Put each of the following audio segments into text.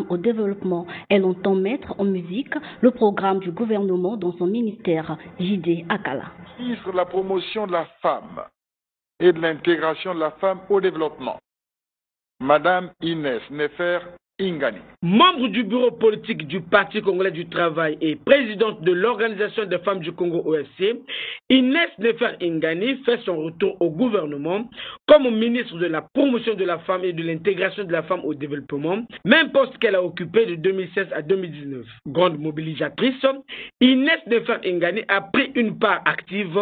au développement. Elle entend mettre en musique le programme du gouvernement dans son ministère, J.D. Akala. Sur la promotion de la femme et de l'intégration de la femme au développement, Madame Inès Nefer Ingani. Membre du bureau politique du Parti congolais du travail et présidente de l'Organisation des femmes du Congo OFC, Inès Nefer Ingani fait son retour au gouvernement comme ministre de la promotion de la femme et de l'intégration de la femme au développement, même poste qu'elle a occupé de 2016 à 2019. Grande mobilisatrice, Inès Nefer Ingani a pris une part active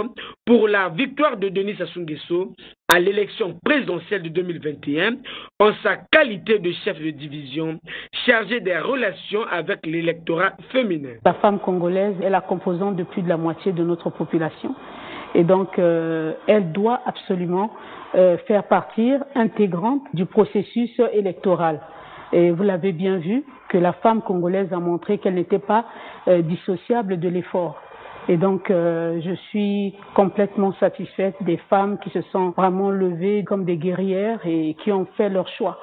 pour la victoire de Denis Sassou Nguesso à l'élection présidentielle de 2021 en sa qualité de chef de division chargé des relations avec l'électorat féminin. La femme congolaise est la composante de plus de la moitié de notre population et donc elle doit absolument faire partie intégrante du processus électoral. Et vous l'avez bien vu que la femme congolaise a montré qu'elle n'était pas dissociable de l'effort. Et donc, je suis complètement satisfaite des femmes qui se sont vraiment levées comme des guerrières et qui ont fait leur choix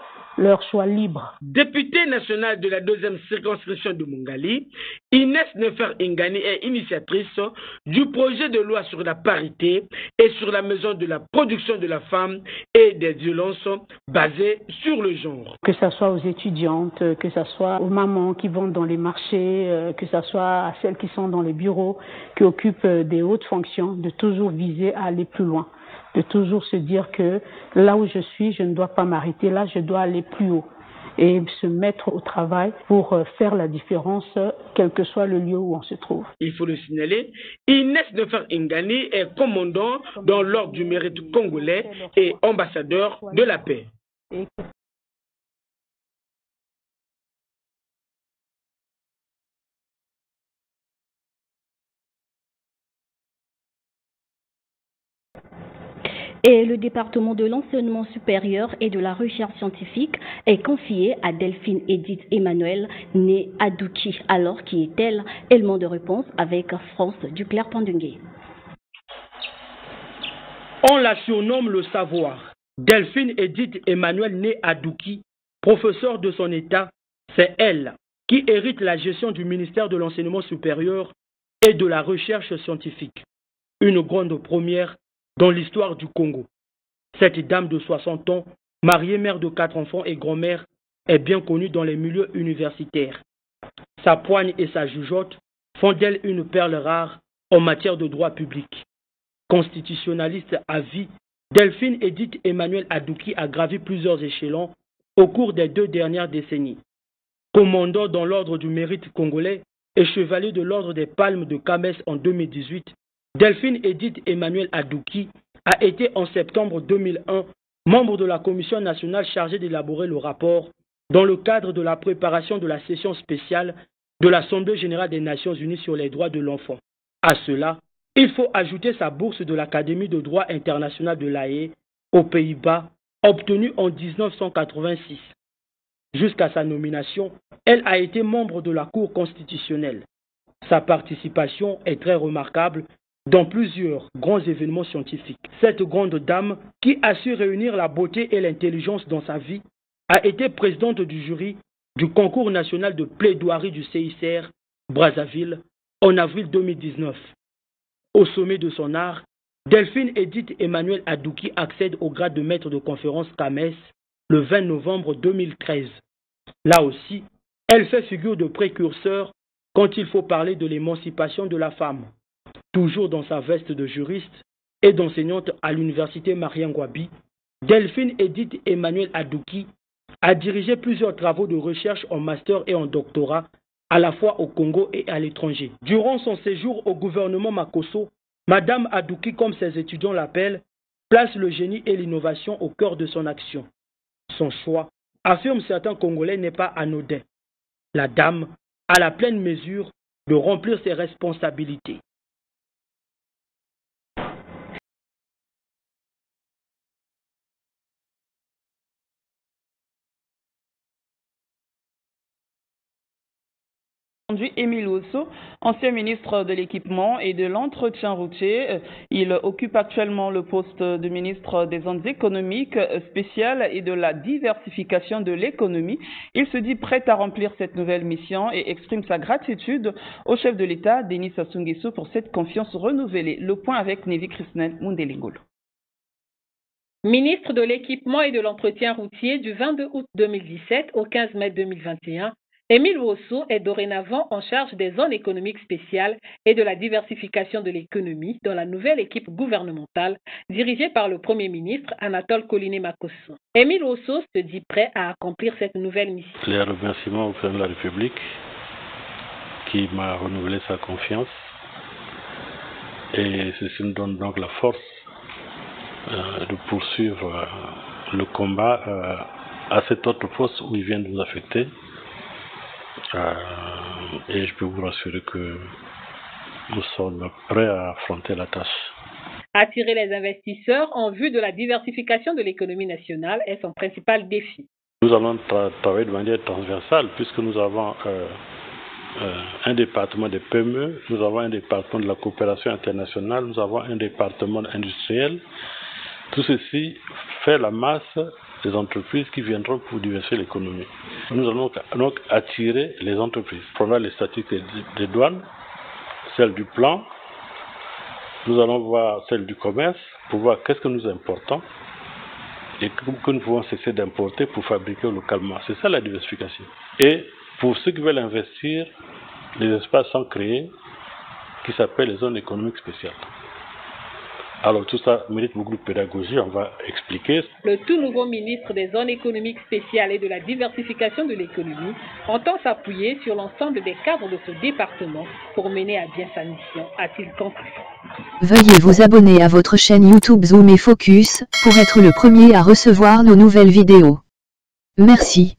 libre. Députée nationale de la 2e circonscription de Mongali, Inès Nefer Ingani est initiatrice du projet de loi sur la parité et sur la maison de la production de la femme et des violences basées sur le genre. Que ce soit aux étudiantes, que ce soit aux mamans qui vont dans les marchés, que ce soit à celles qui sont dans les bureaux, qui occupent des hautes fonctions, de toujours viser à aller plus loin. De toujours se dire que là où je suis, je ne dois pas m'arrêter, là je dois aller plus haut et se mettre au travail pour faire la différence, quel que soit le lieu où on se trouve. Il faut le signaler, Inès Nefer Ingani est commandant dans l'ordre du mérite congolais et ambassadeur de la paix. Et le département de l'enseignement supérieur et de la recherche scientifique est confié à Delphine Edith Emmanuel, née à Douki. Alors, qui est-elle? Élément de réponse avec France Duclerc-Pandungué. On la surnomme le savoir. Delphine Edith Emmanuel, née à Douki, professeure de son état, c'est elle qui hérite la gestion du ministère de l'enseignement supérieur et de la recherche scientifique. Une grande première dans l'histoire du Congo. Cette dame de 60 ans, mariée, mère de 4 enfants et grand-mère, est bien connue dans les milieux universitaires. Sa poigne et sa jugeote font d'elle une perle rare en matière de droit public. Constitutionnaliste à vie, Delphine Edith Emmanuel Adouki a gravi plusieurs échelons au cours des 2 dernières décennies. Commandant dans l'ordre du mérite congolais et chevalier de l'ordre des Palmes de Kamès en 2018, Delphine Edith Emmanuel Adouki a été en septembre 2001 membre de la commission nationale chargée d'élaborer le rapport dans le cadre de la préparation de la session spéciale de l'Assemblée générale des Nations unies sur les droits de l'enfant. À cela, il faut ajouter sa bourse de l'Académie de droit international de La Haye aux Pays-Bas, obtenue en 1986. Jusqu'à sa nomination, elle a été membre de la Cour constitutionnelle. Sa participation est très remarquable dans plusieurs grands événements scientifiques. Cette grande dame, qui a su réunir la beauté et l'intelligence dans sa vie, a été présidente du jury du concours national de plaidoirie du CICR Brazzaville en avril 2019. Au sommet de son art, Delphine Edith Emmanuel Adouki accède au grade de maître de conférence Kamès le 20 novembre 2013. Là aussi, elle fait figure de précurseur quand il faut parler de l'émancipation de la femme. Toujours dans sa veste de juriste et d'enseignante à l'université Marien-Ngouabi, Delphine Edith Emmanuel Adouki a dirigé plusieurs travaux de recherche en master et en doctorat, à la fois au Congo et à l'étranger. Durant son séjour au gouvernement Makosso, Madame Adouki, comme ses étudiants l'appellent, place le génie et l'innovation au cœur de son action. Son choix, affirment certains Congolais, n'est pas anodin. La dame a la pleine mesure de remplir ses responsabilités. Émile Osso, ancien ministre de l'Équipement et de l'Entretien routier. Il occupe actuellement le poste de ministre des Zones économiques spéciales et de la diversification de l'économie. Il se dit prêt à remplir cette nouvelle mission et exprime sa gratitude au chef de l'État, Denis Sassou Nguesso, pour cette confiance renouvelée. Le point avec Nevi Krisnel Mundelingolo. Ministre de l'Équipement et de l'Entretien routier du 22 août 2017 au 15 mai 2021, Émile Osso est dorénavant en charge des zones économiques spéciales et de la diversification de l'économie dans la nouvelle équipe gouvernementale dirigée par le Premier ministre Anatole Koliné-Makosso. Émile Osso se dit prêt à accomplir cette nouvelle mission. Les remerciements au président de la République qui m'a renouvelé sa confiance et ceci me donne donc la force de poursuivre le combat à cet autre poste où il vient de nous affecter. Et je peux vous rassurer que nous sommes prêts à affronter la tâche. Attirer les investisseurs en vue de la diversification de l'économie nationale est son principal défi. Nous allons travailler de manière transversale puisque nous avons un département des PME, nous avons un département de la coopération internationale, nous avons un département industriel. Tout ceci fait la masse des entreprises qui viendront pour diversifier l'économie. Nous allons donc attirer les entreprises. Prendre les statistiques des douanes, celles du plan, nous allons voir celles du commerce pour voir qu'est-ce que nous importons et que nous pouvons cesser d'importer pour fabriquer localement. C'est ça la diversification. Et pour ceux qui veulent investir, les espaces sont créés qui s'appellent les zones économiques spéciales. Alors tout ça mérite beaucoup de pédagogie, on va expliquer. Le tout nouveau ministre des zones économiques spéciales et de la diversification de l'économie entend s'appuyer sur l'ensemble des cadres de ce département pour mener à bien sa mission, a-t-il conclu. Veuillez vous abonner à votre chaîne YouTube Zoom et Focus pour être le premier à recevoir nos nouvelles vidéos. Merci.